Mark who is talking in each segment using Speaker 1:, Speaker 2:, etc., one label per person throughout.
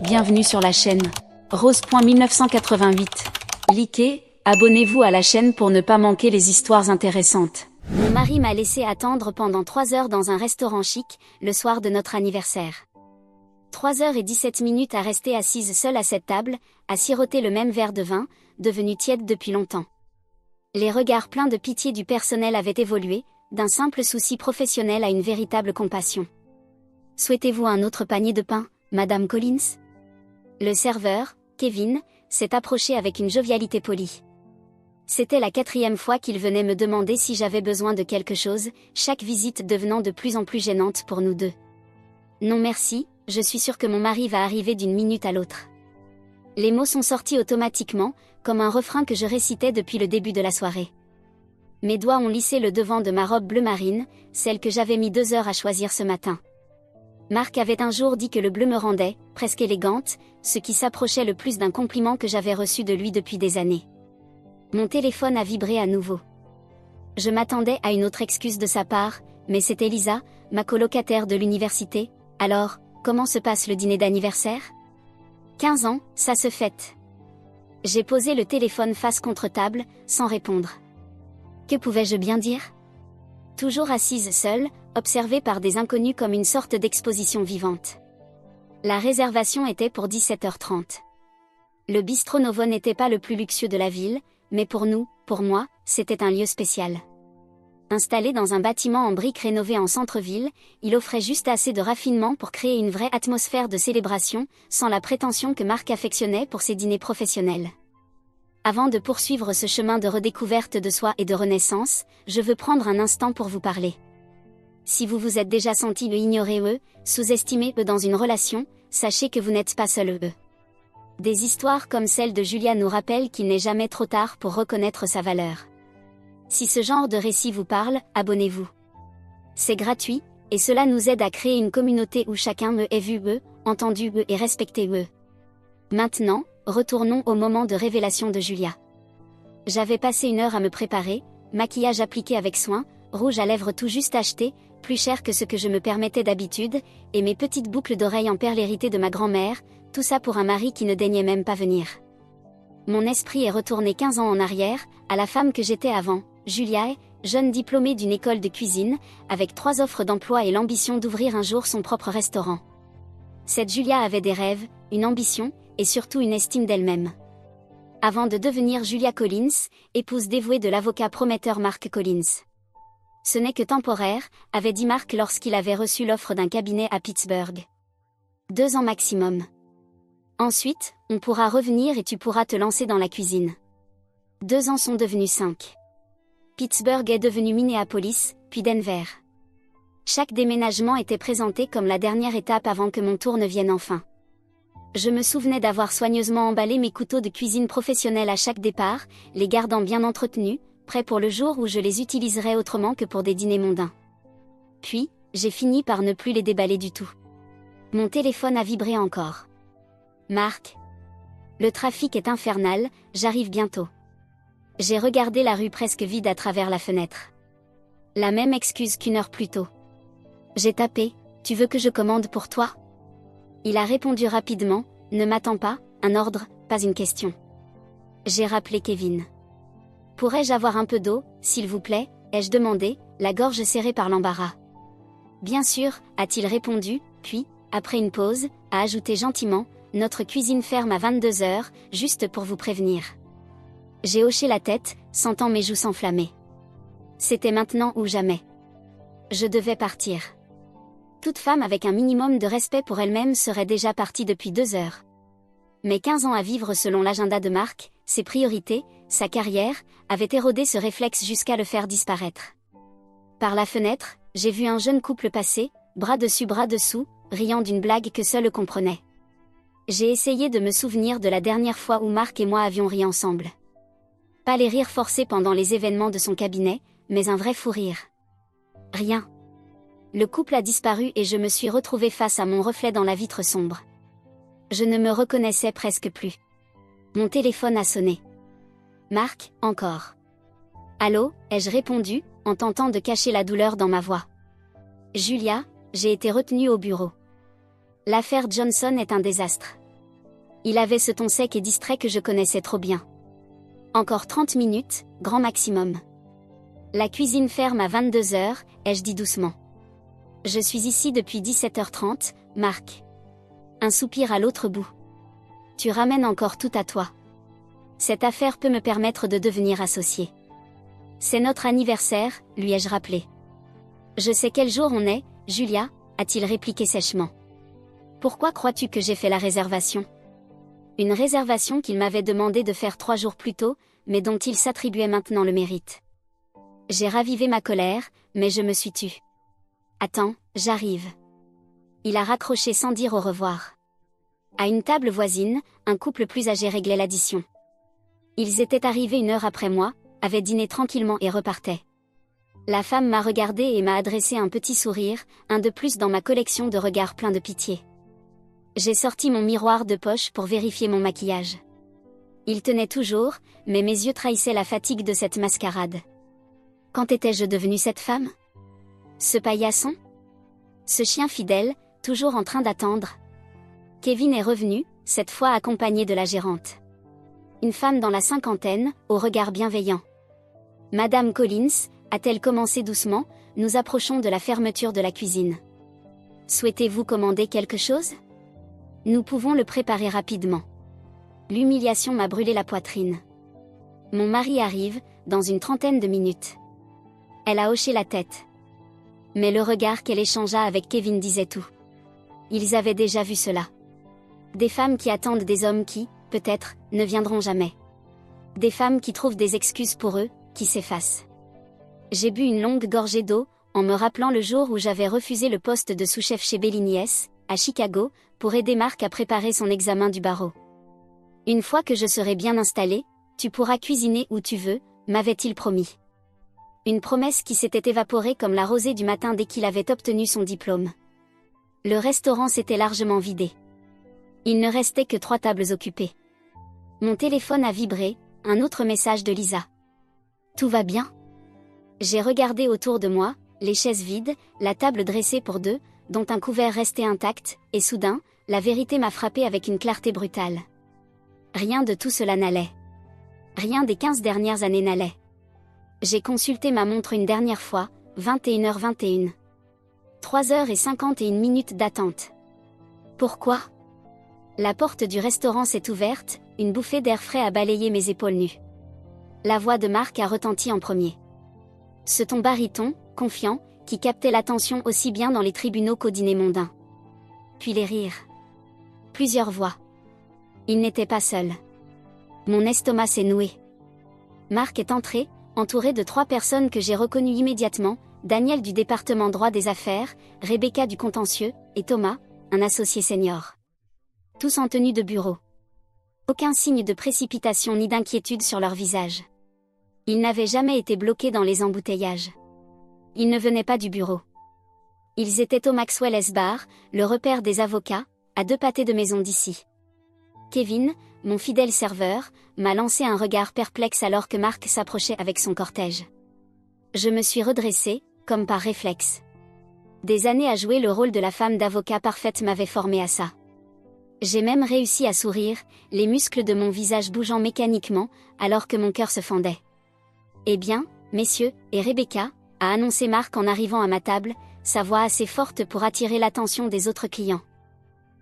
Speaker 1: Bienvenue sur la chaîne. Rose.1988. Likez, abonnez-vous à la chaîne pour ne pas manquer les histoires intéressantes.
Speaker 2: Mon mari m'a laissé attendre pendant 3 heures dans un restaurant chic, le soir de notre anniversaire. 3h17 à rester assise seule à cette table, à siroter le même verre de vin, devenu tiède depuis longtemps. Les regards pleins de pitié du personnel avaient évolué, d'un simple souci professionnel à une véritable compassion. « Souhaitez-vous un autre panier de pain, Madame Collins ?» Le serveur, Kevin, s'est approché avec une jovialité polie. C'était la 4e fois qu'il venait me demander si j'avais besoin de quelque chose, chaque visite devenant de plus en plus gênante pour nous deux. Non merci, je suis sûre que mon mari va arriver d'une minute à l'autre. Les mots sont sortis automatiquement, comme un refrain que je récitais depuis le début de la soirée. Mes doigts ont lissé le devant de ma robe bleu marine, celle que j'avais mis 2 heures à choisir ce matin. Marc avait un jour dit que le bleu me rendait, presque élégante, ce qui s'approchait le plus d'un compliment que j'avais reçu de lui depuis des années. Mon téléphone a vibré à nouveau. Je m'attendais à une autre excuse de sa part, mais c'était Lisa, ma colocataire de l'université. Alors, comment se passe le dîner d'anniversaire ? 15 ans, ça se fête. J'ai posé le téléphone face contre table, sans répondre. Que pouvais-je bien dire ? Toujours assise seule, observée par des inconnus comme une sorte d'exposition vivante. La réservation était pour 17h30. Le bistrot Novo n'était pas le plus luxueux de la ville, mais pour nous, pour moi, c'était un lieu spécial. Installé dans un bâtiment en briques rénové en centre-ville, il offrait juste assez de raffinement pour créer une vraie atmosphère de célébration, sans la prétention que Marc affectionnait pour ses dîners professionnels. Avant de poursuivre ce chemin de redécouverte de soi et de renaissance, je veux prendre un instant pour vous parler. Si vous vous êtes déjà senti ignoré sous-estimé dans une relation, sachez que vous n'êtes pas seul Des histoires comme celle de Julia nous rappellent qu'il n'est jamais trop tard pour reconnaître sa valeur. Si ce genre de récit vous parle, abonnez-vous. C'est gratuit, et cela nous aide à créer une communauté où chacun est vu entendu et respecté Maintenant, retournons au moment de révélation de Julia. J'avais passé 1 heure à me préparer, maquillage appliqué avec soin, rouge à lèvres tout juste acheté, plus cher que ce que je me permettais d'habitude, et mes petites boucles d'oreilles en perles héritées de ma grand-mère, tout ça pour un mari qui ne daignait même pas venir. Mon esprit est retourné 15 ans en arrière, à la femme que j'étais avant, Julia, jeune diplômée d'une école de cuisine, avec 3 offres d'emploi et l'ambition d'ouvrir un jour son propre restaurant. Cette Julia avait des rêves, une ambition, et surtout une estime d'elle-même. Avant de devenir Julia Collins, épouse dévouée de l'avocat prometteur Marc Collins. Ce n'est que temporaire, avait dit Marc lorsqu'il avait reçu l'offre d'un cabinet à Pittsburgh. 2 ans maximum. Ensuite, on pourra revenir et tu pourras te lancer dans la cuisine. 2 ans sont devenus 5. Pittsburgh est devenu Minneapolis, puis Denver. Chaque déménagement était présenté comme la dernière étape avant que mon tour ne vienne enfin. Je me souvenais d'avoir soigneusement emballé mes couteaux de cuisine professionnels à chaque départ, les gardant bien entretenus, prêts pour le jour où je les utiliserais autrement que pour des dîners mondains. Puis, j'ai fini par ne plus les déballer du tout. Mon téléphone a vibré encore. Marc. Le trafic est infernal, j'arrive bientôt. J'ai regardé la rue presque vide à travers la fenêtre. La même excuse qu'1 heure plus tôt. J'ai tapé, tu veux que je commande pour toi ? Il a répondu rapidement, ne m'attends pas, un ordre, pas une question. J'ai rappelé Kevin. Pourrais-je avoir un peu d'eau, s'il vous plaît, ai-je demandé, la gorge serrée par l'embarras. Bien sûr, a-t-il répondu, puis, après une pause, a ajouté gentiment, notre cuisine ferme à 22h, juste pour vous prévenir. J'ai hoché la tête, sentant mes joues s'enflammer. C'était maintenant ou jamais. Je devais partir. Toute femme avec un minimum de respect pour elle-même serait déjà partie depuis 2 heures. Mais 15 ans à vivre selon l'agenda de Marc, ses priorités, sa carrière, avaient érodé ce réflexe jusqu'à le faire disparaître. Par la fenêtre, j'ai vu un jeune couple passer, bras dessus bras dessous, riant d'une blague que seul eux comprenaient. J'ai essayé de me souvenir de la dernière fois où Marc et moi avions ri ensemble. Pas les rires forcés pendant les événements de son cabinet, mais un vrai fou rire. Rien. Le couple a disparu et je me suis retrouvée face à mon reflet dans la vitre sombre. Je ne me reconnaissais presque plus. Mon téléphone a sonné. Marc, encore. Allô, ai-je répondu, en tentant de cacher la douleur dans ma voix. Julia, j'ai été retenue au bureau. L'affaire Johnson est un désastre. Il avait ce ton sec et distrait que je connaissais trop bien. Encore 30 minutes, grand maximum. La cuisine ferme à 22h, ai-je dit doucement. Je suis ici depuis 17h30, Marc. Un soupir à l'autre bout. Tu ramènes encore tout à toi. Cette affaire peut me permettre de devenir associé. C'est notre anniversaire, lui ai-je rappelé. Je sais quel jour on est, Julia, a-t-il répliqué sèchement. Pourquoi crois-tu que j'ai fait la réservation? Une réservation qu'il m'avait demandé de faire 3 jours plus tôt, mais dont il s'attribuait maintenant le mérite. J'ai ravivé ma colère, mais je me suis tue. Attends, j'arrive. Il a raccroché sans dire au revoir. À une table voisine, un couple plus âgé réglait l'addition. Ils étaient arrivés 1 heure après moi, avaient dîné tranquillement et repartaient. La femme m'a regardé et m'a adressé un petit sourire, un de plus dans ma collection de regards pleins de pitié. J'ai sorti mon miroir de poche pour vérifier mon maquillage. Il tenait toujours, mais mes yeux trahissaient la fatigue de cette mascarade. Quand étais-je devenue cette femme? Ce paillasson? Ce chien fidèle, toujours en train d'attendre? Kevin est revenu, cette fois accompagné de la gérante. Une femme dans la cinquantaine, au regard bienveillant. Madame Collins, a-t-elle commencé doucement, nous approchons de la fermeture de la cuisine. Souhaitez-vous commander quelque chose? Nous pouvons le préparer rapidement. L'humiliation m'a brûlé la poitrine. Mon mari arrive, dans une 30aine de minutes. Elle a hoché la tête. Mais le regard qu'elle échangea avec Kevin disait tout. Ils avaient déjà vu cela. Des femmes qui attendent des hommes qui, peut-être, ne viendront jamais. Des femmes qui trouvent des excuses pour eux, qui s'effacent. J'ai bu une longue gorgée d'eau, en me rappelant le jour où j'avais refusé le poste de sous-chef chez Bellinies, à Chicago, pour aider Marc à préparer son examen du barreau. Une fois que je serai bien installé, tu pourras cuisiner où tu veux, m'avait-il promis. Une promesse qui s'était évaporée comme la rosée du matin dès qu'il avait obtenu son diplôme. Le restaurant s'était largement vidé. Il ne restait que 3 tables occupées. Mon téléphone a vibré, un autre message de Lisa. Tout va bien? J'ai regardé autour de moi, les chaises vides, la table dressée pour 2, dont un couvert restait intact, et soudain, la vérité m'a frappé avec une clarté brutale. Rien de tout cela n'allait. Rien des 15 dernières années n'allait. J'ai consulté ma montre une dernière fois, 21h21. 3h51 d'attente. Pourquoi? La porte du restaurant s'est ouverte, une bouffée d'air frais a balayé mes épaules nues. La voix de Marc a retenti en premier. Ce ton baryton, confiant, qui captait l'attention aussi bien dans les tribunaux qu'au dîner mondain. Puis les rires. Plusieurs voix. Il n'était pas seul. Mon estomac s'est noué. Marc est entré, entouré de 3 personnes que j'ai reconnues immédiatement, Daniel du département droit des affaires, Rebecca du contentieux, et Thomas, un associé senior. Tous en tenue de bureau. Aucun signe de précipitation ni d'inquiétude sur leur visage. Ils n'avaient jamais été bloqués dans les embouteillages. Ils ne venaient pas du bureau. Ils étaient au Maxwell's Bar, le repère des avocats, à 2 pâtés de maison d'ici. Kevin, mon fidèle serveur, m'a lancé un regard perplexe alors que Marc s'approchait avec son cortège. Je me suis redressée, comme par réflexe. Des années à jouer le rôle de la femme d'avocat parfaite m'avaient formée à ça. J'ai même réussi à sourire, les muscles de mon visage bougeant mécaniquement, alors que mon cœur se fendait. Eh bien, messieurs, et Rebecca, a annoncé Marc en arrivant à ma table, sa voix assez forte pour attirer l'attention des autres clients.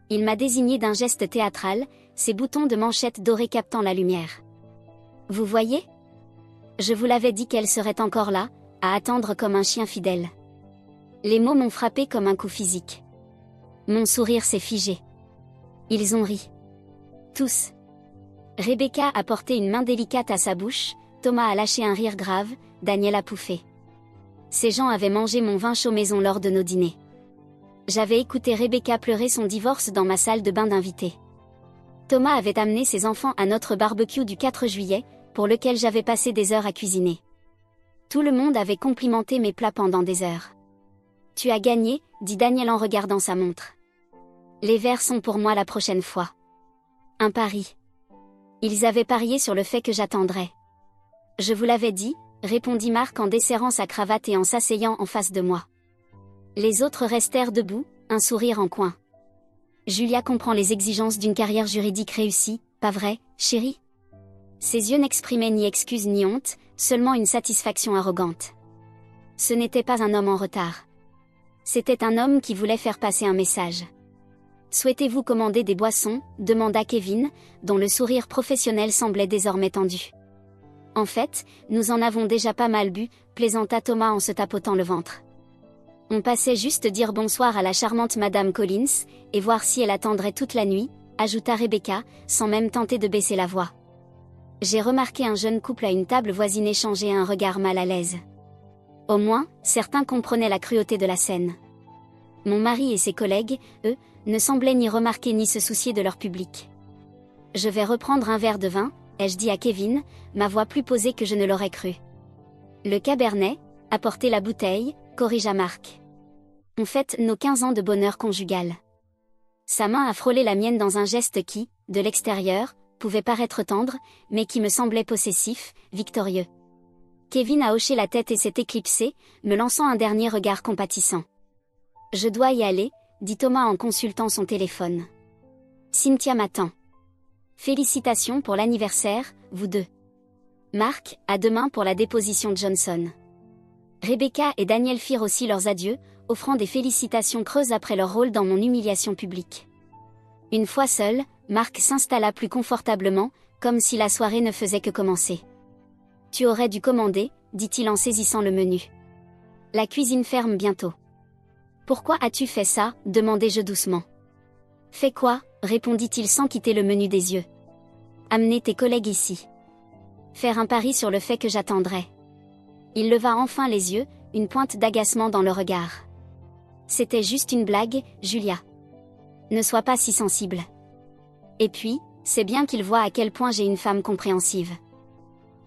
Speaker 2: Il m'a désigné d'un geste théâtral, ses boutons de manchette dorés captant la lumière. Vous voyez? Je vous l'avais dit qu'elle serait encore là, à attendre comme un chien fidèle. Les mots m'ont frappé comme un coup physique. Mon sourire s'est figé. Ils ont ri. Tous. Rebecca a porté une main délicate à sa bouche, Thomas a lâché un rire grave, Daniel a pouffé. Ces gens avaient mangé mon vin chaud maison lors de nos dîners. J'avais écouté Rebecca pleurer son divorce dans ma salle de bain d'invités. Thomas avait amené ses enfants à notre barbecue du 4 juillet, pour lequel j'avais passé des heures à cuisiner. Tout le monde avait complimenté mes plats pendant des heures. Tu as gagné, dit Daniel en regardant sa montre. Les verres sont pour moi la prochaine fois. Un pari. Ils avaient parié sur le fait que j'attendrais. Je vous l'avais dit, répondit Marc en desserrant sa cravate et en s'asseyant en face de moi. Les autres restèrent debout, un sourire en coin. Julia comprend les exigences d'une carrière juridique réussie, pas vrai, chérie? Ses yeux n'exprimaient ni excuse ni honte, seulement une satisfaction arrogante. Ce n'était pas un homme en retard. C'était un homme qui voulait faire passer un message. Souhaitez-vous commander des boissons? Demanda Kevin, dont le sourire professionnel semblait désormais tendu. En fait, nous en avons déjà pas mal bu, plaisanta Thomas en se tapotant le ventre. On passait juste dire bonsoir à la charmante Madame Collins, et voir si elle attendrait toute la nuit, ajouta Rebecca, sans même tenter de baisser la voix. J'ai remarqué un jeune couple à une table voisine échanger un regard mal à l'aise. Au moins, certains comprenaient la cruauté de la scène. Mon mari et ses collègues, eux, ne semblaient ni remarquer ni se soucier de leur public. Je vais reprendre un verre de vin, ai-je dit à Kevin, ma voix plus posée que je ne l'aurais cru. Le cabernet, apportez la bouteille, corrigea Marc. On fête nos 15 ans de bonheur conjugal. Sa main a frôlé la mienne dans un geste qui, de l'extérieur, pouvait paraître tendre, mais qui me semblait possessif, victorieux. Kevin a hoché la tête et s'est éclipsé, me lançant un dernier regard compatissant. Je dois y aller, dit Thomas en consultant son téléphone. Cynthia m'attend. Félicitations pour l'anniversaire, vous deux. Marc, à demain pour la déposition de Johnson. Rebecca et Daniel firent aussi leurs adieux, offrant des félicitations creuses après leur rôle dans mon humiliation publique. Une fois seul, Marc s'installa plus confortablement, comme si la soirée ne faisait que commencer. Tu aurais dû commander, dit-il en saisissant le menu. La cuisine ferme bientôt. Pourquoi as-tu fait ça? Demandai-je doucement. Fais quoi? Répondit-il sans quitter le menu des yeux. Amener tes collègues ici. Faire un pari sur le fait que j'attendrai. Il leva enfin les yeux, une pointe d'agacement dans le regard. C'était juste une blague, Julia. Ne sois pas si sensible. Et puis, c'est bien qu'il voit à quel point j'ai une femme compréhensive.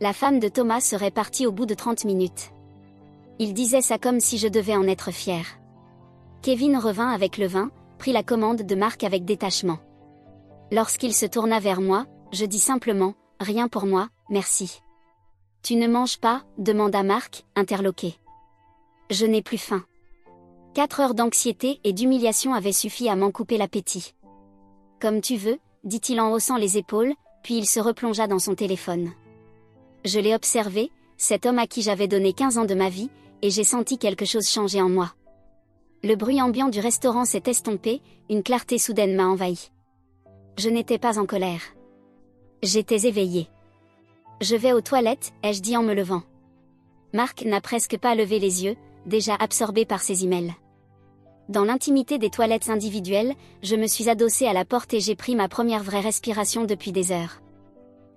Speaker 2: La femme de Thomas serait partie au bout de 30 minutes. Il disait ça comme si je devais en être fière. Kevin revint avec le vin, prit la commande de Marc avec détachement. Lorsqu'il se tourna vers moi, je dis simplement, rien pour moi, merci. Tu ne manges pas? Demanda Marc, interloqué. Je n'ai plus faim. 4 heures d'anxiété et d'humiliation avaient suffi à m'en couper l'appétit. Comme tu veux, dit-il en haussant les épaules, puis il se replongea dans son téléphone. Je l'ai observé, cet homme à qui j'avais donné 15 ans de ma vie, et j'ai senti quelque chose changer en moi. Le bruit ambiant du restaurant s'est estompé, une clarté soudaine m'a envahi. Je n'étais pas en colère. J'étais éveillée. Je vais aux toilettes, ai-je dit en me levant. Marc n'a presque pas levé les yeux, déjà absorbé par ses emails. Dans l'intimité des toilettes individuelles, je me suis adossée à la porte et j'ai pris ma première vraie respiration depuis des heures.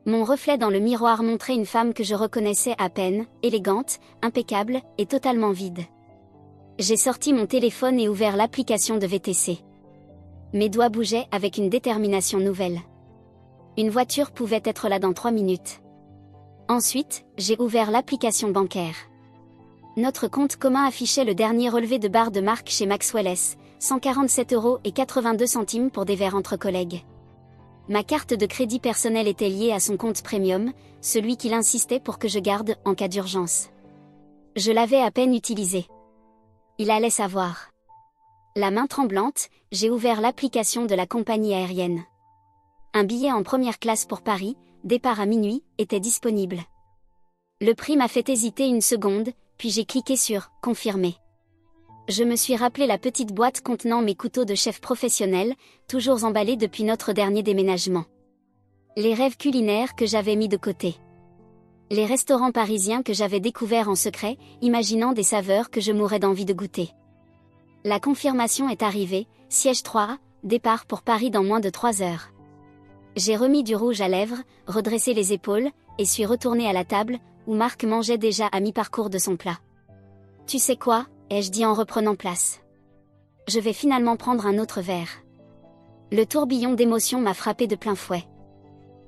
Speaker 2: Mon reflet dans le miroir montrait une femme que je reconnaissais à peine, élégante, impeccable, et totalement vide. J'ai sorti mon téléphone et ouvert l'application de VTC. Mes doigts bougeaient avec une détermination nouvelle. Une voiture pouvait être là dans 3 minutes. Ensuite, j'ai ouvert l'application bancaire. Notre compte commun affichait le dernier relevé de barre de Marc chez Maxwell S, 147,82 € pour des verres entre collègues. Ma carte de crédit personnelle était liée à son compte premium, celui qu'il insistait pour que je garde en cas d'urgence. Je l'avais à peine utilisé. Il allait savoir. La main tremblante, j'ai ouvert l'application de la compagnie aérienne. Un billet en première classe pour Paris, départ à minuit, était disponible. Le prix m'a fait hésiter une seconde, puis j'ai cliqué sur « Confirmer ». Je me suis rappelé la petite boîte contenant mes couteaux de chef professionnel, toujours emballés depuis notre dernier déménagement. Les rêves culinaires que j'avais mis de côté. Les restaurants parisiens que j'avais découverts en secret, imaginant des saveurs que je mourrais d'envie de goûter. La confirmation est arrivée, siège 3A, départ pour Paris dans moins de 3 heures. J'ai remis du rouge à lèvres, redressé les épaules, et suis retournée à la table, où Marc mangeait déjà à mi-parcours de son plat. Tu sais quoi, ai-je dit en reprenant place. Je vais finalement prendre un autre verre. Le tourbillon d'émotions m'a frappé de plein fouet.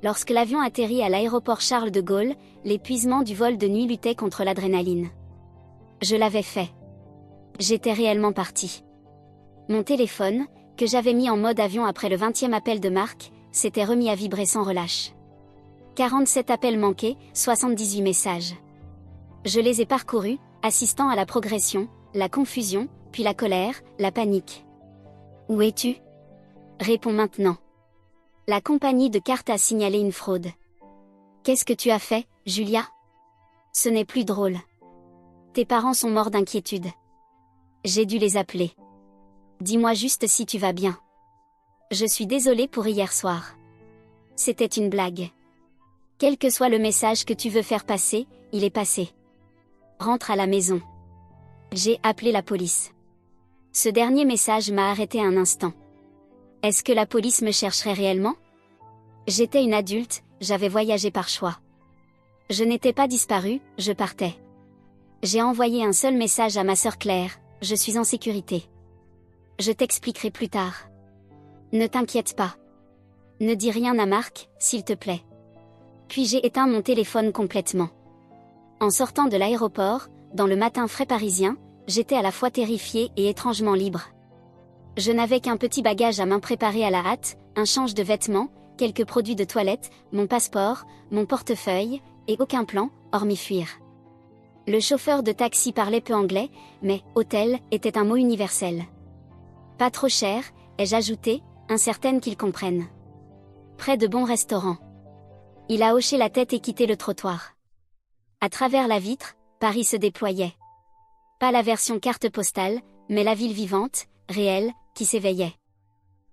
Speaker 2: Lorsque l'avion atterrit à l'aéroport Charles de Gaulle, l'épuisement du vol de nuit luttait contre l'adrénaline. Je l'avais fait. J'étais réellement partie. Mon téléphone, que j'avais mis en mode avion après le 20e appel de Marc, s'était remis à vibrer sans relâche. 47 appels manqués, 78 messages. Je les ai parcourus, assistant à la progression, la confusion, puis la colère, la panique. Où es-tu? Réponds maintenant. La compagnie de cartes a signalé une fraude. Qu'est-ce que tu as fait, Julia? Ce n'est plus drôle. Tes parents sont morts d'inquiétude. J'ai dû les appeler. Dis-moi juste si tu vas bien. Je suis désolée pour hier soir. C'était une blague. Quel que soit le message que tu veux faire passer, il est passé. Rentre à la maison. J'ai appelé la police. Ce dernier message m'a arrêté un instant. Est-ce que la police me chercherait réellement? J'étais une adulte, j'avais voyagé par choix. Je n'étais pas disparue, je partais. J'ai envoyé un seul message à ma sœur Claire, je suis en sécurité. Je t'expliquerai plus tard. Ne t'inquiète pas. Ne dis rien à Marc, s'il te plaît. Puis j'ai éteint mon téléphone complètement. En sortant de l'aéroport, dans le matin frais parisien, j'étais à la fois terrifiée et étrangement libre. Je n'avais qu'un petit bagage à main préparé à la hâte, un change de vêtements, quelques produits de toilette, mon passeport, mon portefeuille, et aucun plan, hormis fuir. Le chauffeur de taxi parlait peu anglais, mais « hôtel » était un mot universel. Pas trop cher, ai-je ajouté, incertaine qu'il comprenne. Près de bons restaurants. Il a hoché la tête et quitté le trottoir. À travers la vitre, Paris se déployait. Pas la version carte postale, mais la ville vivante, réelle, qui s'éveillait.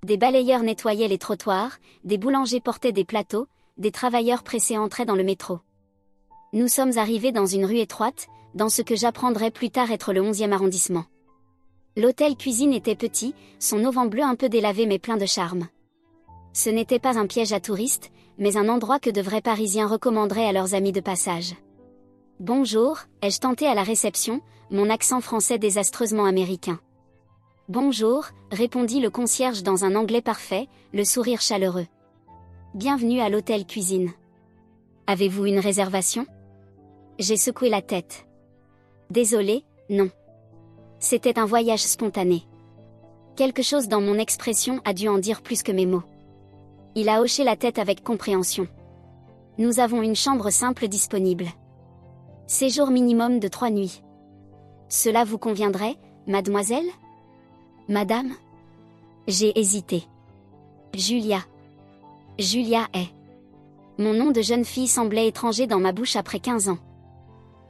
Speaker 2: Des balayeurs nettoyaient les trottoirs, des boulangers portaient des plateaux, des travailleurs pressés entraient dans le métro. Nous sommes arrivés dans une rue étroite, dans ce que j'apprendrai plus tard être le 11e arrondissement. L'hôtel cuisine était petit, son auvent bleu un peu délavé mais plein de charme. Ce n'était pas un piège à touristes, mais un endroit que de vrais Parisiens recommanderaient à leurs amis de passage. Bonjour, ai-je tenté à la réception, mon accent français désastreusement américain. Bonjour, répondit le concierge dans un anglais parfait, le sourire chaleureux. Bienvenue à l'hôtel cuisine. Avez-vous une réservation? J'ai secoué la tête. Désolé, non. C'était un voyage spontané. Quelque chose dans mon expression a dû en dire plus que mes mots. Il a hoché la tête avec compréhension. Nous avons une chambre simple disponible. Séjour minimum de 3 nuits. Cela vous conviendrait, mademoiselle? Madame? J'ai hésité. Julia. Julia est. Mon nom de jeune fille semblait étranger dans ma bouche après 15 ans.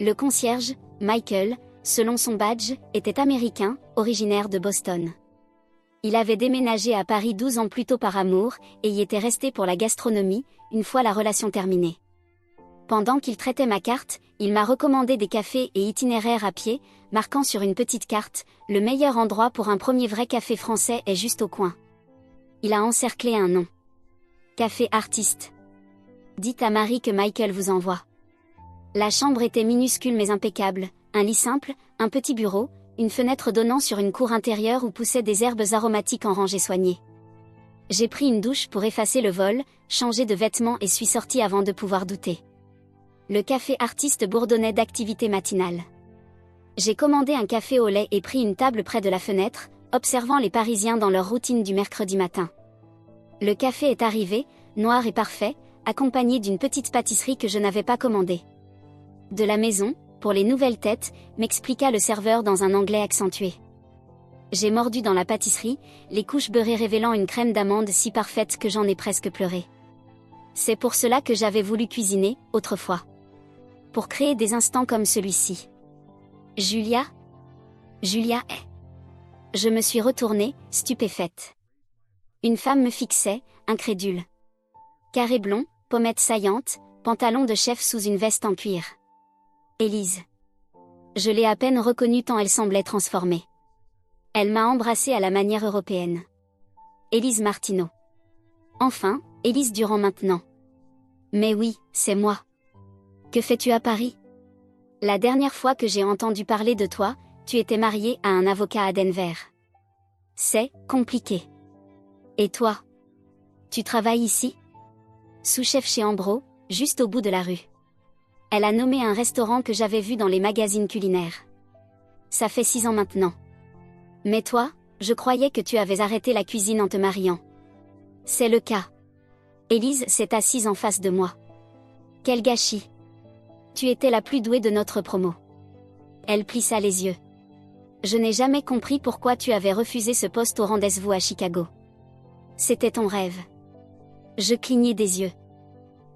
Speaker 2: Le concierge, Michael, selon son badge, était américain, originaire de Boston. Il avait déménagé à Paris 12 ans plus tôt par amour, et y était resté pour la gastronomie, une fois la relation terminée. Pendant qu'il traitait ma carte, il m'a recommandé des cafés et itinéraires à pied, marquant sur une petite carte, le meilleur endroit pour un premier vrai café français est juste au coin. Il a encerclé un nom. Café Artiste. Dites à Marie que Michael vous envoie. La chambre était minuscule mais impeccable, un lit simple, un petit bureau, une fenêtre donnant sur une cour intérieure où poussaient des herbes aromatiques en rangées soignées. J'ai pris une douche pour effacer le vol, changé de vêtements et suis sortie avant de pouvoir douter. Le café Artiste bourdonnait d'activités matinales. J'ai commandé un café au lait et pris une table près de la fenêtre, observant les Parisiens dans leur routine du mercredi matin. Le café est arrivé, noir et parfait, accompagné d'une petite pâtisserie que je n'avais pas commandée. De la maison, pour les nouvelles têtes, m'expliqua le serveur dans un anglais accentué. J'ai mordu dans la pâtisserie, les couches beurrées révélant une crème d'amande si parfaite que j'en ai presque pleuré. C'est pour cela que j'avais voulu cuisiner, autrefois. Pour créer des instants comme celui-ci. Julia? Julia est. Je me suis retournée, stupéfaite. Une femme me fixait, incrédule. Carré blond, pommettes saillantes, pantalon de chef sous une veste en cuir. Élise. Je l'ai à peine reconnue tant elle semblait transformée. Elle m'a embrassée à la manière européenne. Élise Martineau. Enfin, Élise Durand maintenant. Mais oui, c'est moi. Que fais-tu à Paris? La dernière fois que j'ai entendu parler de toi, tu étais mariée à un avocat à Denver. C'est compliqué. Et toi? Tu travailles ici? Sous-chef chez Ambro, juste au bout de la rue. Elle a nommé un restaurant que j'avais vu dans les magazines culinaires. Ça fait 6 ans maintenant. Mais toi, je croyais que tu avais arrêté la cuisine en te mariant. C'est le cas. Élise s'est assise en face de moi. Quel gâchis. Tu étais la plus douée de notre promo. Elle plissa les yeux. Je n'ai jamais compris pourquoi tu avais refusé ce poste au rendez-vous à Chicago. C'était ton rêve. Je clignai des yeux.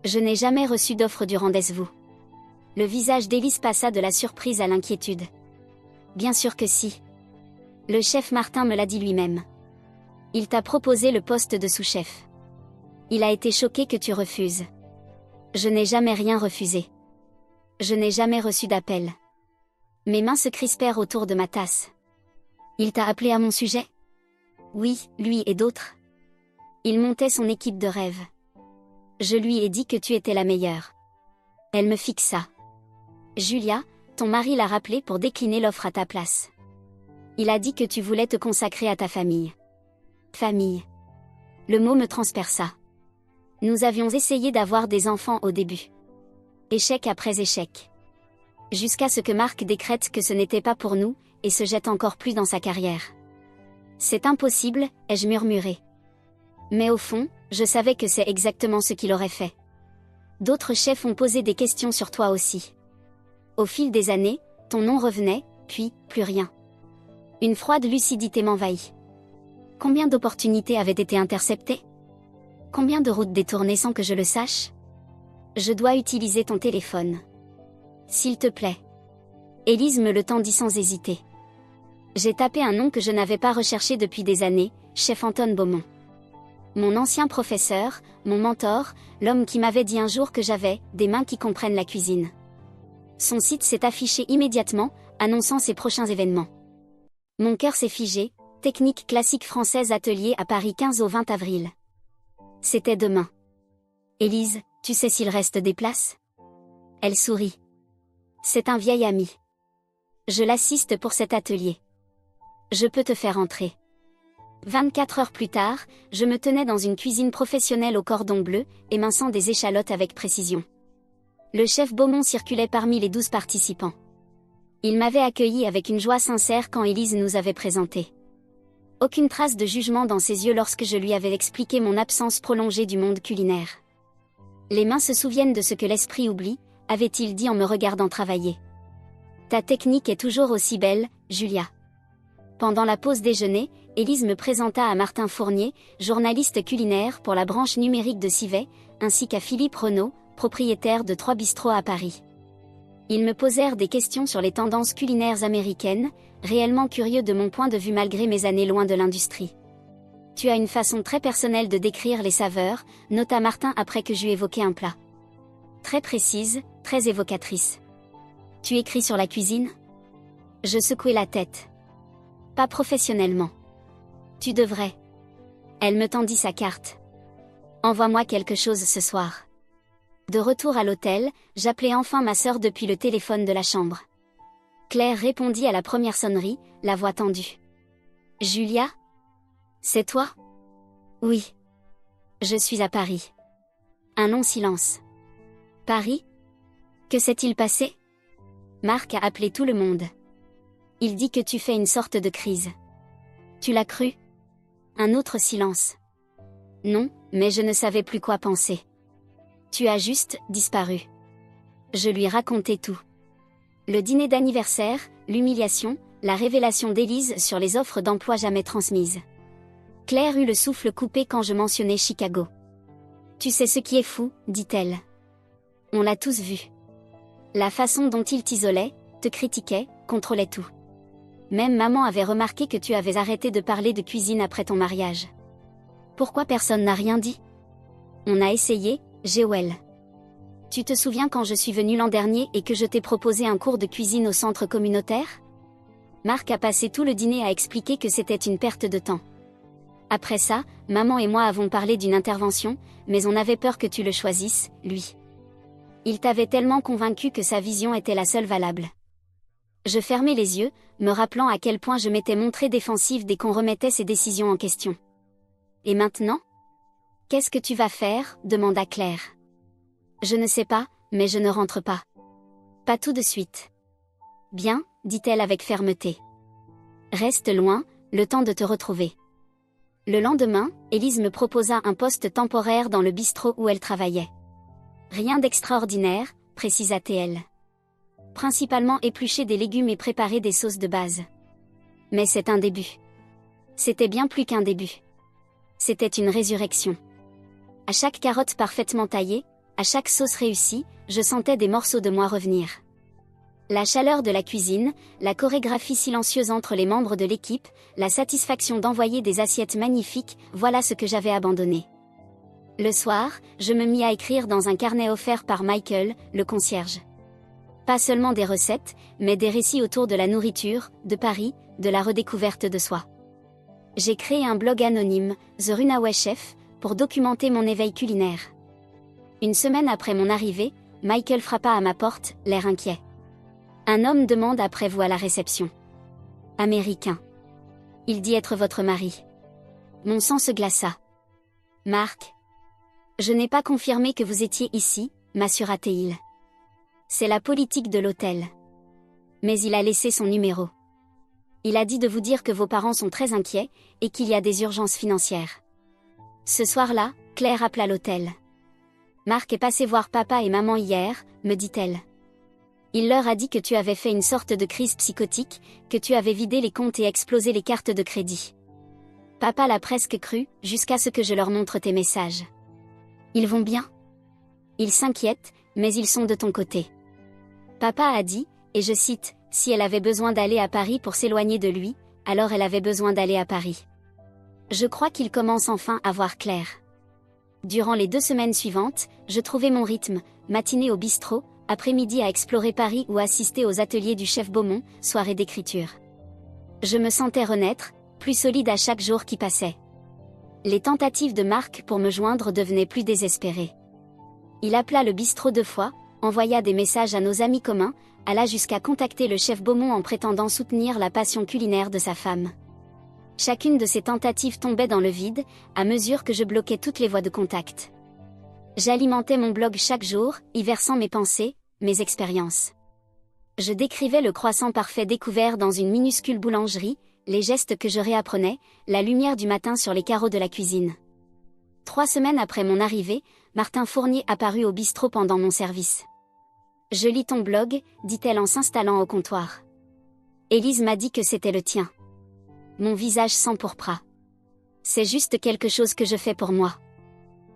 Speaker 2: Je n'ai jamais reçu d'offre du rendez-vous. Le visage d'Élise passa de la surprise à l'inquiétude. Bien sûr que si. Le chef Martin me l'a dit lui-même. Il t'a proposé le poste de sous-chef. Il a été choqué que tu refuses. Je n'ai jamais rien refusé. Je n'ai jamais reçu d'appel. Mes mains se crispèrent autour de ma tasse. Il t'a appelé à mon sujet? Oui, lui et d'autres. Il montait son équipe de rêve. Je lui ai dit que tu étais la meilleure. Elle me fixa. Julia, ton mari l'a rappelé pour décliner l'offre à ta place. Il a dit que tu voulais te consacrer à ta famille. Famille. Le mot me transperça. Nous avions essayé d'avoir des enfants au début. Échec après échec. Jusqu'à ce que Marc décrète que ce n'était pas pour nous, et se jette encore plus dans sa carrière. C'est impossible, ai-je murmuré. Mais au fond, je savais que c'est exactement ce qu'il aurait fait. D'autres chefs ont posé des questions sur toi aussi. Au fil des années, ton nom revenait, puis, plus rien. Une froide lucidité m'envahit. Combien d'opportunités avaient été interceptées? Combien de routes détournées sans que je le sache? Je dois utiliser ton téléphone. S'il te plaît. Élise me le tendit sans hésiter. J'ai tapé un nom que je n'avais pas recherché depuis des années, chef Anton Beaumont. Mon ancien professeur, mon mentor, l'homme qui m'avait dit un jour que j'avais des mains qui comprennent la cuisine. Son site s'est affiché immédiatement, annonçant ses prochains événements. Mon cœur s'est figé, technique classique française atelier à Paris 15 au 20 avril. C'était demain. Élise, tu sais s'il reste des places? Elle sourit. C'est un vieil ami. Je l'assiste pour cet atelier. Je peux te faire entrer. 24 heures plus tard, je me tenais dans une cuisine professionnelle au cordon bleu, éminçant des échalotes avec précision. Le chef Beaumont circulait parmi les 12 participants. Il m'avait accueilli avec une joie sincère quand Élise nous avait présentés. Aucune trace de jugement dans ses yeux lorsque je lui avais expliqué mon absence prolongée du monde culinaire. Les mains se souviennent de ce que l'esprit oublie, avait-il dit en me regardant travailler. Ta technique est toujours aussi belle, Julia. Pendant la pause déjeuner, Élise me présenta à Martin Fournier, journaliste culinaire pour la branche numérique de Civet, ainsi qu'à Philippe Renaud, propriétaire de 3 bistrots à Paris. Ils me posèrent des questions sur les tendances culinaires américaines, réellement curieux de mon point de vue malgré mes années loin de l'industrie. Tu as une façon très personnelle de décrire les saveurs, nota Martin après que j'eus évoqué un plat. Très précise, très évocatrice. Tu écris sur la cuisine? Je secouai la tête. Pas professionnellement. Tu devrais. Elle me tendit sa carte. Envoie-moi quelque chose ce soir. De retour à l'hôtel, j'appelai enfin ma sœur depuis le téléphone de la chambre. Claire répondit à la première sonnerie, la voix tendue. Julia? C'est toi? Oui. Je suis à Paris. Un long silence. Paris? Que s'est-il passé? Marc a appelé tout le monde. Il dit que tu fais une sorte de crise. Tu l'as cru? Un autre silence. Non, mais je ne savais plus quoi penser. Tu as juste disparu. Je lui racontai tout. Le dîner d'anniversaire, l'humiliation, la révélation d'Élise sur les offres d'emploi jamais transmises. Claire eut le souffle coupé quand je mentionnai Chicago. Tu sais ce qui est fou, dit-elle. On l'a tous vu. La façon dont il t'isolait, te critiquait, contrôlait tout. Même maman avait remarqué que tu avais arrêté de parler de cuisine après ton mariage. Pourquoi personne n'a rien dit? On a essayé, Joël. Tu te souviens quand je suis venue l'an dernier et que je t'ai proposé un cours de cuisine au centre communautaire? Marc a passé tout le dîner à expliquer que c'était une perte de temps. Après ça, maman et moi avons parlé d'une intervention, mais on avait peur que tu le choisisses, lui. Il t'avait tellement convaincu que sa vision était la seule valable. Je fermai les yeux, me rappelant à quel point je m'étais montrée défensive dès qu'on remettait ses décisions en question. Et maintenant? Qu'est-ce que tu vas faire? Demanda Claire. Je ne sais pas, mais je ne rentre pas. Pas tout de suite. Bien, dit-elle avec fermeté. Reste loin, le temps de te retrouver. Le lendemain, Élise me proposa un poste temporaire dans le bistrot où elle travaillait. Rien d'extraordinaire, précisa-t-elle. Principalement éplucher des légumes et préparer des sauces de base. Mais c'est un début. C'était bien plus qu'un début. C'était une résurrection. À chaque carotte parfaitement taillée, à chaque sauce réussie, je sentais des morceaux de moi revenir. La chaleur de la cuisine, la chorégraphie silencieuse entre les membres de l'équipe, la satisfaction d'envoyer des assiettes magnifiques, voilà ce que j'avais abandonné. Le soir, je me mis à écrire dans un carnet offert par Michael, le concierge. Pas seulement des recettes, mais des récits autour de la nourriture, de Paris, de la redécouverte de soi. J'ai créé un blog anonyme, The Runaway Chef, pour documenter mon éveil culinaire. Une semaine après mon arrivée, Michael frappa à ma porte, l'air inquiet. Un homme demande après vous à la réception. Américain. Il dit être votre mari. Mon sang se glaça. Marc. Je n'ai pas confirmé que vous étiez ici, m'assura-t-il. C'est la politique de l'hôtel. Mais il a laissé son numéro. Il a dit de vous dire que vos parents sont très inquiets, et qu'il y a des urgences financières. Ce soir-là, Claire appela l'hôtel. Marc est passé voir papa et maman hier, me dit-elle. Il leur a dit que tu avais fait une sorte de crise psychotique, que tu avais vidé les comptes et explosé les cartes de crédit. Papa l'a presque cru, jusqu'à ce que je leur montre tes messages. Ils vont bien? Ils s'inquiètent, mais ils sont de ton côté. Papa a dit, et je cite, si elle avait besoin d'aller à Paris pour s'éloigner de lui, alors elle avait besoin d'aller à Paris. Je crois qu'il commence enfin à voir clair. Durant les 2 semaines suivantes, je trouvais mon rythme, matinée au bistrot, après-midi à explorer Paris ou assister aux ateliers du chef Beaumont, soirée d'écriture. Je me sentais renaître, plus solide à chaque jour qui passait. Les tentatives de Marc pour me joindre devenaient plus désespérées. Il appela le bistrot 2 fois, envoya des messages à nos amis communs, alla jusqu'à contacter le chef Beaumont en prétendant soutenir la passion culinaire de sa femme. Chacune de ces tentatives tombait dans le vide, à mesure que je bloquais toutes les voies de contact. J'alimentais mon blog chaque jour, y versant mes pensées, mes expériences. Je décrivais le croissant parfait découvert dans une minuscule boulangerie, les gestes que je réapprenais, la lumière du matin sur les carreaux de la cuisine. 3 semaines après mon arrivée, Martin Fournier apparut au bistrot pendant mon service. « Je lis ton blog », dit-elle en s'installant au comptoir. Élise m'a dit que c'était le tien. Mon visage s'empourpra. C'est juste quelque chose que je fais pour moi.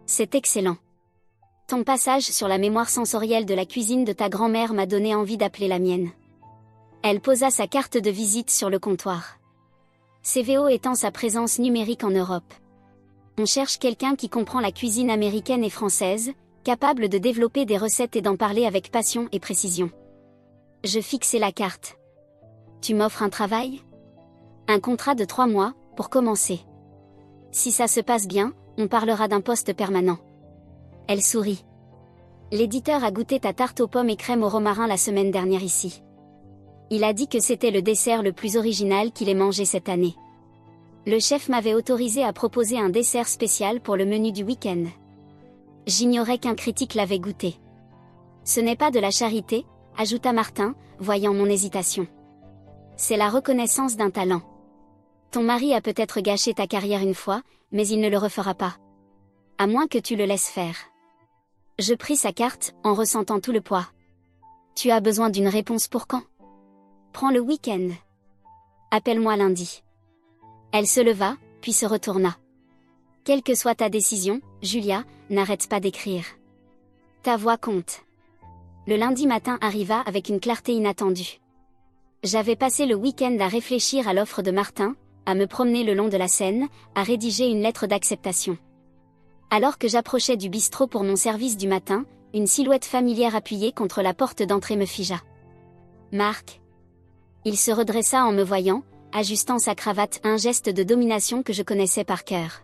Speaker 2: C'est excellent. Ton passage sur la mémoire sensorielle de la cuisine de ta grand-mère m'a donné envie d'appeler la mienne. Elle posa sa carte de visite sur le comptoir. CVO étend sa présence numérique en Europe. On cherche quelqu'un qui comprend la cuisine américaine et française, capable de développer des recettes et d'en parler avec passion et précision. Je fixai la carte. Tu m'offres un travail? Un contrat de 3 mois, pour commencer. Si ça se passe bien, on parlera d'un poste permanent. Elle sourit. L'éditeur a goûté ta tarte aux pommes et crème au romarin la semaine dernière ici. Il a dit que c'était le dessert le plus original qu'il ait mangé cette année. Le chef m'avait autorisé à proposer un dessert spécial pour le menu du week-end. J'ignorais qu'un critique l'avait goûté. Ce n'est pas de la charité, ajouta Martin, voyant mon hésitation. C'est la reconnaissance d'un talent. Ton mari a peut-être gâché ta carrière une fois, mais il ne le refera pas. À moins que tu le laisses faire. Je pris sa carte, en ressentant tout le poids. Tu as besoin d'une réponse pour quand? Prends le week-end. Appelle-moi lundi. Elle se leva, puis se retourna. Quelle que soit ta décision, Julia, n'arrête pas d'écrire. Ta voix compte. Le lundi matin arriva avec une clarté inattendue. J'avais passé le week-end à réfléchir à l'offre de Martin, à me promener le long de la Seine, à rédiger une lettre d'acceptation. Alors que j'approchais du bistrot pour mon service du matin, une silhouette familière appuyée contre la porte d'entrée me figea. Marc. Il se redressa en me voyant, ajustant sa cravate, un geste de domination que je connaissais par cœur.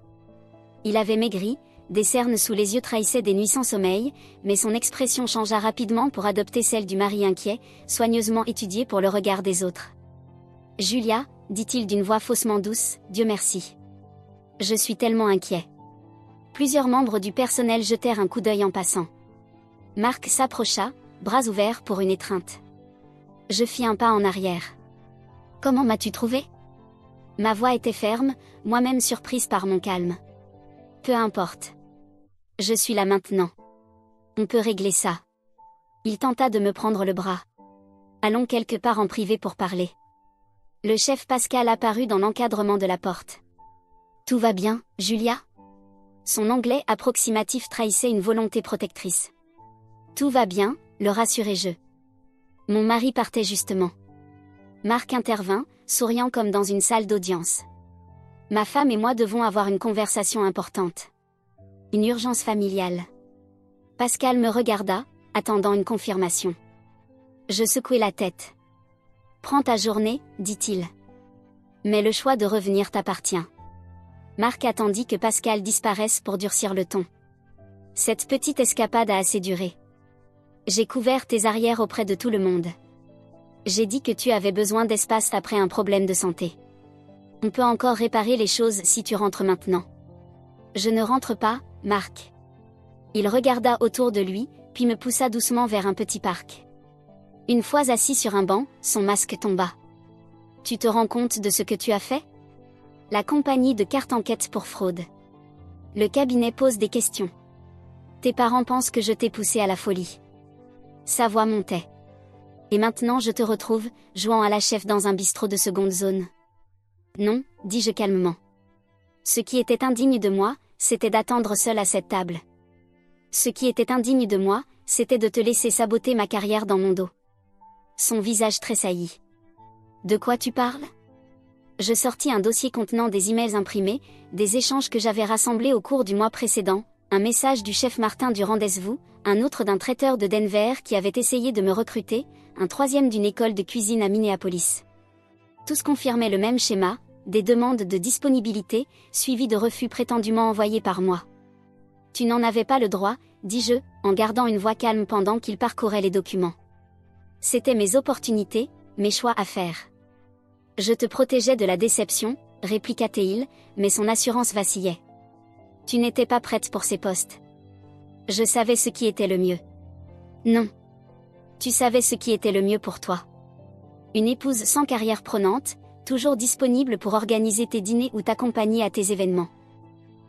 Speaker 2: Il avait maigri, des cernes sous les yeux trahissaient des nuits sans sommeil, mais son expression changea rapidement pour adopter celle du mari inquiet, soigneusement étudié pour le regard des autres. Julia, dit-il d'une voix faussement douce, Dieu merci. Je suis tellement inquiet. Plusieurs membres du personnel jetèrent un coup d'œil en passant. Marc s'approcha, bras ouverts pour une étreinte. Je fis un pas en arrière. Comment m'as-tu trouvé? Ma voix était ferme, moi-même surprise par mon calme. Peu importe. Je suis là maintenant. On peut régler ça. Il tenta de me prendre le bras. Allons quelque part en privé pour parler. Le chef Pascal apparut dans l'encadrement de la porte. Tout va bien, Julia? Son anglais approximatif trahissait une volonté protectrice. Tout va bien, le rassurai-je. Mon mari partait justement. Marc intervint, souriant comme dans une salle d'audience. Ma femme et moi devons avoir une conversation importante. Une urgence familiale. Pascal me regarda, attendant une confirmation. Je secouai la tête. Prends ta journée, dit-il. Mais le choix de revenir t'appartient. Marc attendit que Pascal disparaisse pour durcir le ton. Cette petite escapade a assez duré. J'ai couvert tes arrières auprès de tout le monde. J'ai dit que tu avais besoin d'espace après un problème de santé. On peut encore réparer les choses si tu rentres maintenant. Je ne rentre pas, Marc. Il regarda autour de lui, puis me poussa doucement vers un petit parc. Une fois assis sur un banc, son masque tomba. Tu te rends compte de ce que tu as fait? La compagnie de cartes enquête pour fraude. Le cabinet pose des questions. Tes parents pensent que je t'ai poussé à la folie. Sa voix montait. Et maintenant je te retrouve, jouant à la chef dans un bistrot de seconde zone. Non, dis-je calmement. Ce qui était indigne de moi, c'était d'attendre seul à cette table. Ce qui était indigne de moi, c'était de te laisser saboter ma carrière dans mon dos. Son visage tressaillit. De quoi tu parles? Je sortis un dossier contenant des emails imprimés, des échanges que j'avais rassemblés au cours du mois précédent, un message du chef Martin du rendez-vous, un autre d'un traiteur de Denver qui avait essayé de me recruter, un troisième d'une école de cuisine à Minneapolis. Tous confirmaient le même schéma, des demandes de disponibilité, suivies de refus prétendument envoyés par moi. Tu n'en avais pas le droit, dis-je, en gardant une voix calme pendant qu'il parcourait les documents. C'étaient mes opportunités, mes choix à faire. Je te protégeais de la déception, répliqua Théil, mais son assurance vacillait. Tu n'étais pas prête pour ces postes. Je savais ce qui était le mieux. Non. Tu savais ce qui était le mieux pour toi. Une épouse sans carrière prenante, toujours disponible pour organiser tes dîners ou t'accompagner à tes événements.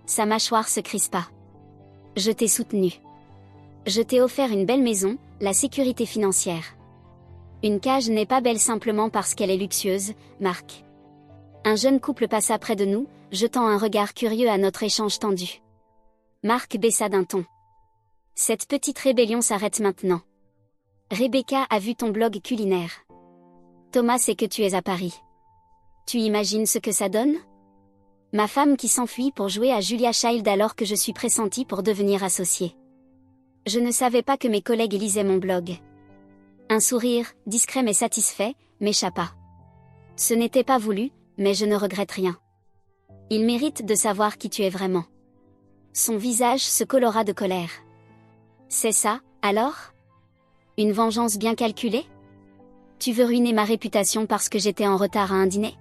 Speaker 2: Sa mâchoire se crispa. Je t'ai soutenu. Je t'ai offert une belle maison, la sécurité financière. Une cage n'est pas belle simplement parce qu'elle est luxueuse, Marc. Un jeune couple passa près de nous, jetant un regard curieux à notre échange tendu. Marc baissa d'un ton. Cette petite rébellion s'arrête maintenant. Rebecca a vu ton blog culinaire. Thomas sait que tu es à Paris. Tu imagines ce que ça donne? Ma femme qui s'enfuit pour jouer à Julia Child alors que je suis pressentie pour devenir associée. Je ne savais pas que mes collègues lisaient mon blog. Un sourire, discret mais satisfait, m'échappa. Ce n'était pas voulu, mais je ne regrette rien. Il mérite de savoir qui tu es vraiment. Son visage se colora de colère. C'est ça, alors? Une vengeance bien calculée? Tu veux ruiner ma réputation parce que j'étais en retard à un dîner?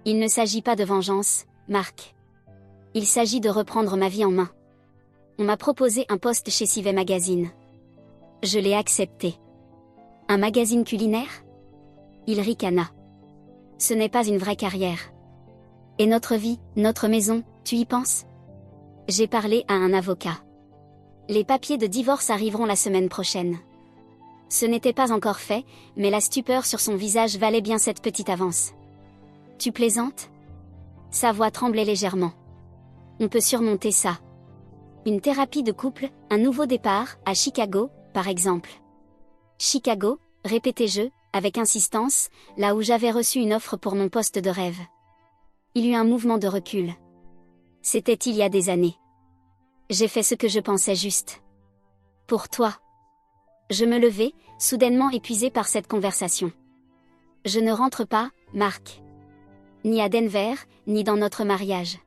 Speaker 2: Il ne s'agit pas de vengeance, Marc. Il s'agit de reprendre ma vie en main. On m'a proposé un poste chez Civet Magazine. Je l'ai accepté. Un magazine culinaire? Il ricana. Ce n'est pas une vraie carrière. Et notre vie, notre maison, tu y penses? J'ai parlé à un avocat. Les papiers de divorce arriveront la semaine prochaine. Ce n'était pas encore fait, mais la stupeur sur son visage valait bien cette petite avance. Tu plaisantes? Sa voix tremblait légèrement. On peut surmonter ça. Une thérapie de couple, un nouveau départ, à Chicago, par exemple. Chicago, répétai-je, avec insistance, là où j'avais reçu une offre pour mon poste de rêve. Il y eut un mouvement de recul. C'était il y a des années. J'ai fait ce que je pensais juste. Pour toi. Je me levai, soudainement épuisé par cette conversation. Je ne rentre pas, Marc. Ni à Denver, ni dans notre mariage.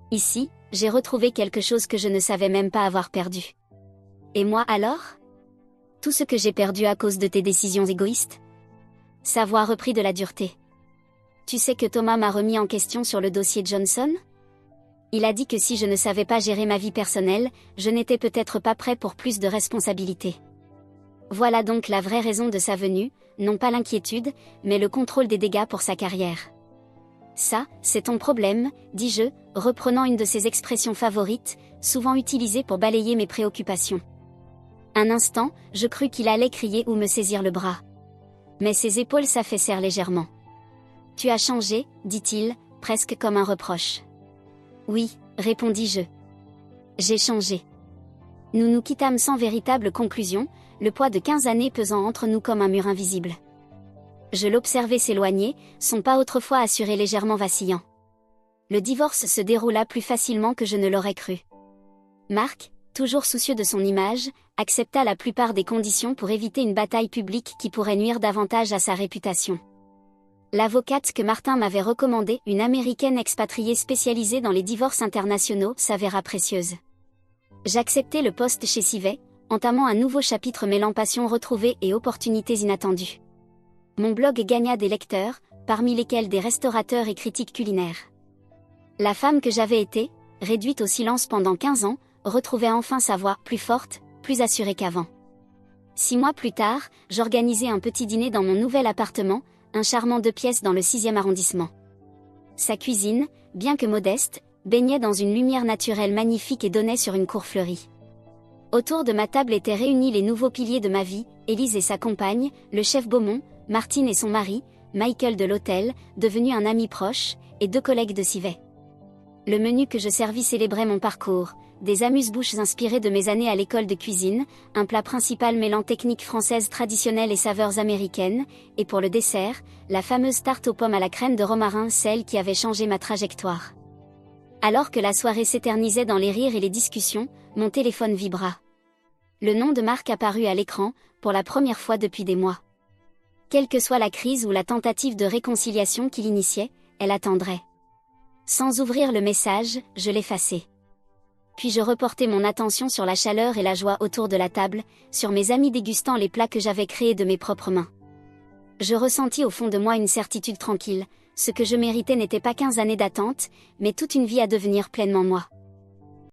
Speaker 2: Ici, j'ai retrouvé quelque chose que je ne savais même pas avoir perdu. Et moi alors? Tout ce que j'ai perdu à cause de tes décisions égoïstes? Sa voix reprit de la dureté. Tu sais que Thomas m'a remis en question sur le dossier Johnson? Il a dit que si je ne savais pas gérer ma vie personnelle, je n'étais peut-être pas prêt pour plus de responsabilités. Voilà donc la vraie raison de sa venue, non pas l'inquiétude, mais le contrôle des dégâts pour sa carrière. Ça, c'est ton problème, dis-je, reprenant une de ses expressions favorites, souvent utilisée pour balayer mes préoccupations. Un instant, je crus qu'il allait crier ou me saisir le bras. Mais ses épaules s'affaissèrent légèrement. Tu as changé, dit-il, presque comme un reproche. Oui, répondis-je. J'ai changé. Nous nous quittâmes sans véritable conclusion, le poids de 15 années pesant entre nous comme un mur invisible. Je l'observais s'éloigner, son pas autrefois assuré légèrement vacillant. Le divorce se déroula plus facilement que je ne l'aurais cru. Marc, toujours soucieux de son image, accepta la plupart des conditions pour éviter une bataille publique qui pourrait nuire davantage à sa réputation. L'avocate que Martin m'avait recommandée, une américaine expatriée spécialisée dans les divorces internationaux, s'avéra précieuse. J'acceptai le poste chez Civet, entamant un nouveau chapitre mêlant passion retrouvée et opportunités inattendues. Mon blog gagna des lecteurs, parmi lesquels des restaurateurs et critiques culinaires. La femme que j'avais été, réduite au silence pendant 15 ans, retrouvait enfin sa voix, plus forte, plus assurée qu'avant. 6 mois plus tard, j'organisai un petit dîner dans mon nouvel appartement, un charmant 2 pièces dans le 6e arrondissement. Sa cuisine, bien que modeste, baignait dans une lumière naturelle magnifique et donnait sur une cour fleurie. Autour de ma table étaient réunis les nouveaux piliers de ma vie, Élise et sa compagne, le chef Beaumont, Martine et son mari, Michael de l'hôtel, devenu un ami proche, et 2 collègues de Civet. Le menu que je servis célébrait mon parcours, des amuse-bouches inspirées de mes années à l'école de cuisine, un plat principal mêlant techniques françaises traditionnelles et saveurs américaines, et pour le dessert, la fameuse tarte aux pommes à la crème de romarin, celle qui avait changé ma trajectoire. Alors que la soirée s'éternisait dans les rires et les discussions, mon téléphone vibra. Le nom de Marc apparut à l'écran, pour la première fois depuis des mois. Quelle que soit la crise ou la tentative de réconciliation qu'il initiait, elle attendrait. Sans ouvrir le message, je l'effaçai. Puis je reportai mon attention sur la chaleur et la joie autour de la table, sur mes amis dégustant les plats que j'avais créés de mes propres mains. Je ressentis au fond de moi une certitude tranquille, ce que je méritais n'était pas 15 années d'attente, mais toute une vie à devenir pleinement moi.